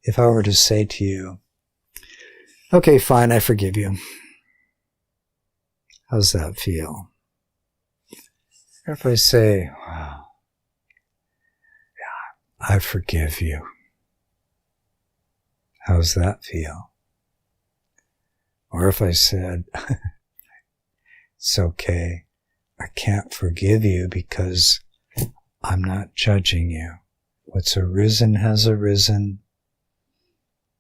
if I were to say to you, okay, fine, I forgive you. How's that feel? Or if I say, wow, yeah, I forgive you. How's that feel? Or if I said, it's okay, I can't forgive you because I'm not judging you. What's arisen has arisen.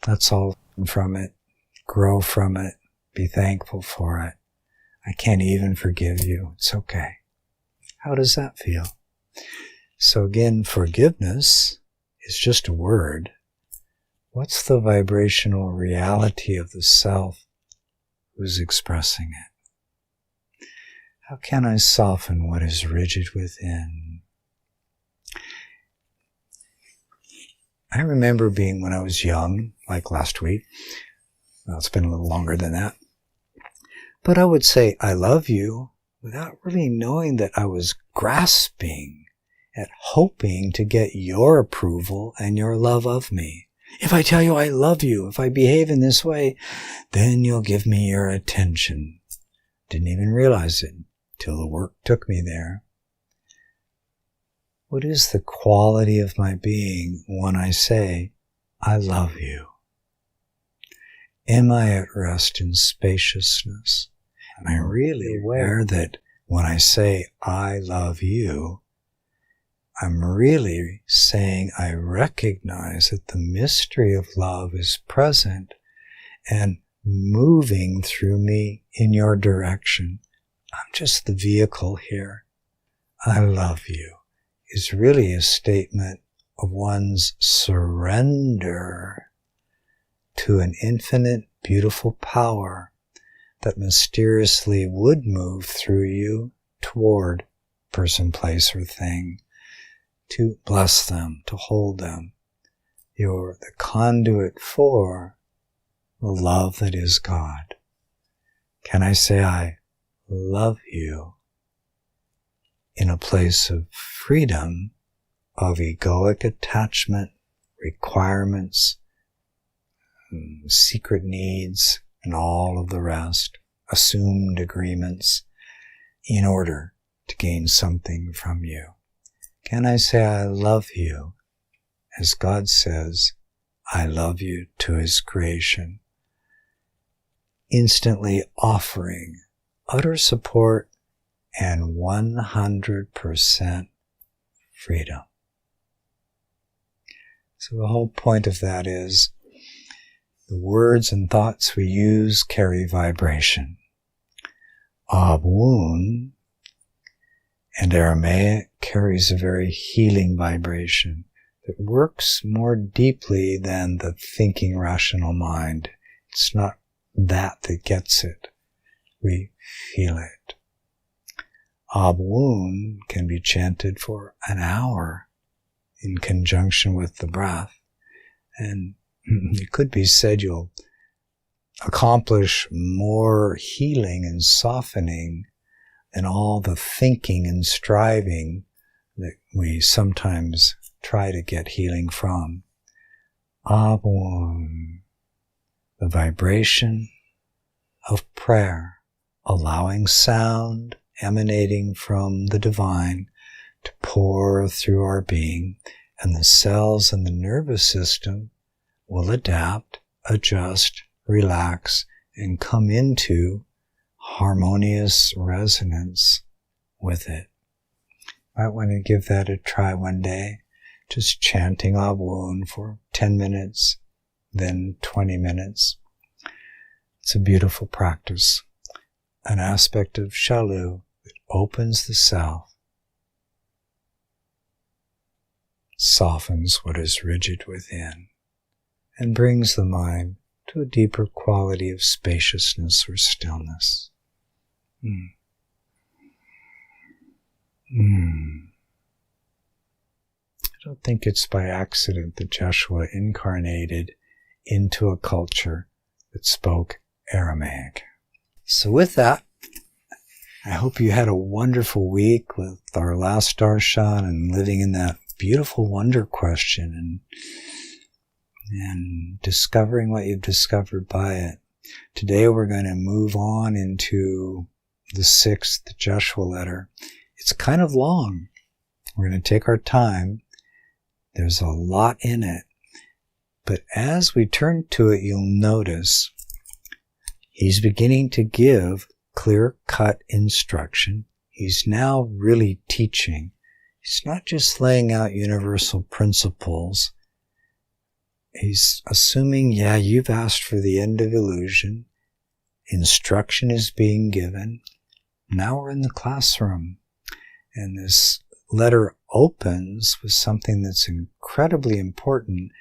Let's all learn from it, grow from it, be thankful for it. I can't even forgive you. It's okay. How does that feel? So again, forgiveness is just a word. What's the vibrational reality of the self who's expressing it? How can I soften what is rigid within? I remember being when I was young, like last week. Well, it's been a little longer than that. But I would say, I love you, without really knowing that I was grasping at hoping to get your approval and your love of me. If I tell you I love you, if I behave in this way, then you'll give me your attention. Didn't even realize it till the work took me there. What is the quality of my being when I say, I love you? Am I at rest in spaciousness? Am I really aware that when I say, I love you, I'm really saying I recognize that the mystery of love is present and moving through me in your direction. I'm just the vehicle here. I love you is really a statement of one's surrender to an infinite, beautiful power that mysteriously would move through you toward person, place, or thing, to bless them, to hold them. You're the conduit for the love that is God. Can I say I love you in a place of freedom of egoic attachment, requirements, secret needs, and all of the rest, assumed agreements, in order to gain something from you? Can I say I love you as God says, I love you to His creation, instantly offering utter support and 100% freedom? So the whole point of that is the words and thoughts we use carry vibration. Abun and Aramaic carries a very healing vibration that works more deeply than the thinking rational mind. It's not that gets it. We feel it. Abun can be chanted for an hour in conjunction with the breath, and it could be said you'll accomplish more healing and softening than all the thinking and striving that we sometimes try to get healing from. Abun, the vibration of prayer, allowing sound emanating from the divine to pour through our being, and the cells in the nervous system will adapt, adjust, relax, and come into harmonious resonance with it. Might want to give that a try one day, just chanting Abun for 10 minutes, then 20 minutes. It's a beautiful practice, an aspect of Shalu that opens the self, softens what is rigid within, and brings the mind to a deeper quality of spaciousness or stillness. I don't think it's by accident that Joshua incarnated into a culture that spoke Aramaic. So with that, I hope you had a wonderful week with our last darshan and living in that beautiful wonder question, and and discovering what you've discovered by it. Today we're going to move on into the 6th Joshua letter. It's kind of long. We're going to take our time. There's a lot in it. But as we turn to it, you'll notice he's beginning to give clear-cut instruction. He's now really teaching. He's not just laying out universal principles. He's assuming, you've asked for the end of illusion. Instruction is being given. Now we're in the classroom. And this letter opens with something that's incredibly important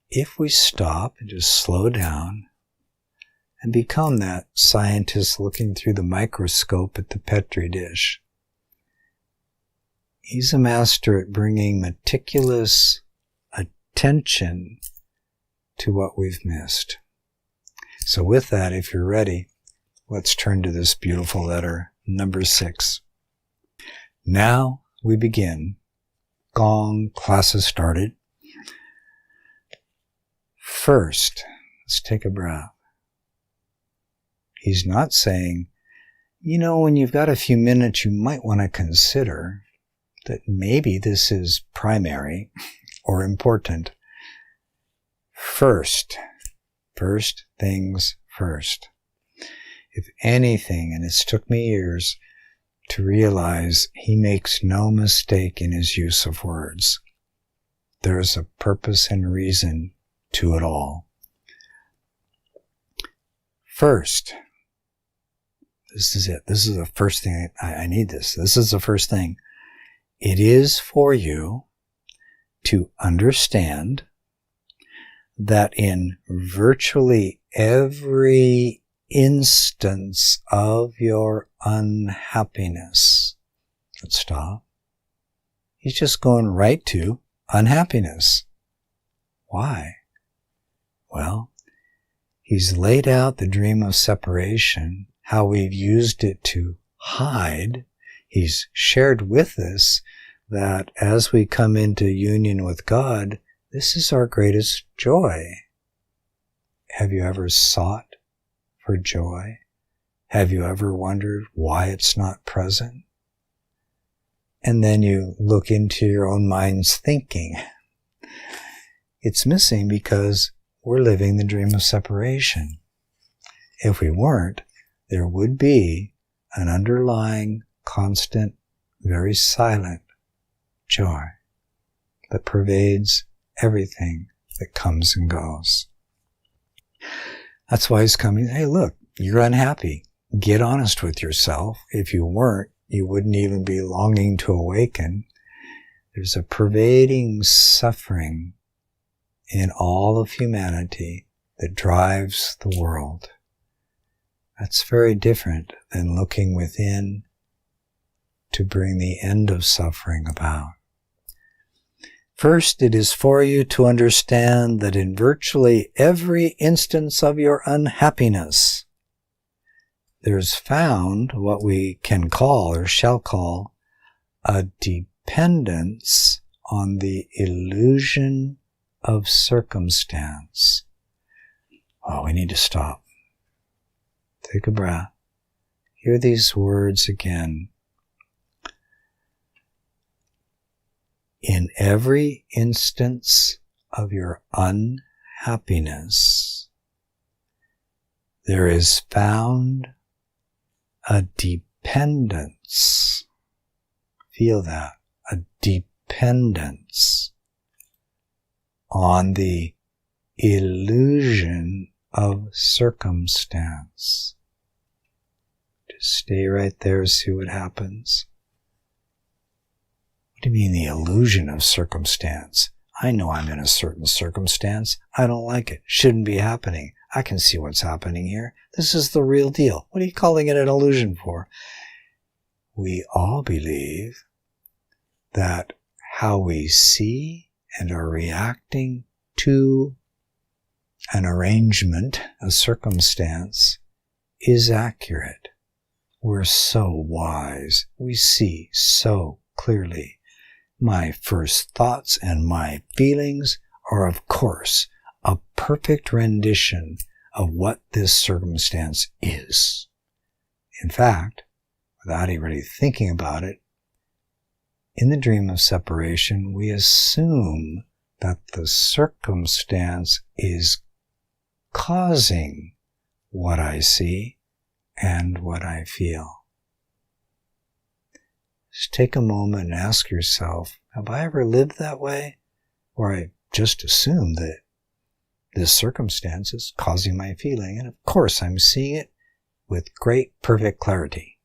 if we stop and just slow down and become that scientist looking through the microscope at the Petri dish. He's a master at bringing meticulous attention to what we've missed. So with that, if you're ready, let's turn to this beautiful letter, number 6. Now we begin. Gong, class has started. First, let's take a breath. He's not saying, when you've got a few minutes, you might want to consider that maybe this is primary or important. First things first. If anything, and it's took me years to realize he makes no mistake in his use of words. There's a purpose and reason to it all. First, this is it. This is the first thing. I need this. This is the first thing. It is for you to understand that in virtually every instance of your unhappiness, let's stop. He's just going right to unhappiness. Why? Well, he's laid out the dream of separation, how we've used it to hide. He's shared with us that as we come into union with God, this is our greatest joy. Have you ever sought for joy? Have you ever wondered why it's not present? And then you look into your own mind's thinking. It's missing because we're living the dream of separation. If we weren't, there would be an underlying, constant, very silent joy that pervades everything that comes and goes. That's why he's coming. Hey, look, you're unhappy. Get honest with yourself. If you weren't, you wouldn't even be longing to awaken. There's a pervading suffering in all of humanity that drives the world. That's very different than looking within to bring the end of suffering about. First, it is for you to understand that in virtually every instance of your unhappiness, there's found what we can call or shall call a dependence on the illusion of circumstance. Oh, we need to stop. Take a breath. Hear these words again. In every instance of your unhappiness, there is found a dependence. Feel that. A dependence on the illusion of circumstance. Just stay right there, see what happens. What do you mean the illusion of circumstance? I know I'm in a certain circumstance. I don't like it. Shouldn't be happening. I can see what's happening here. This is the real deal. What are you calling it an illusion for? We all believe that how we see and are reacting to an arrangement, a circumstance, is accurate. We're so wise. We see so clearly. My first thoughts and my feelings are, of course, a perfect rendition of what this circumstance is. In fact, without even really thinking about it, in the dream of separation, we assume that the circumstance is causing what I see and what I feel. Just take a moment and ask yourself, have I ever lived that way? Where I just assume that this circumstance is causing my feeling, and of course I'm seeing it with great, perfect clarity.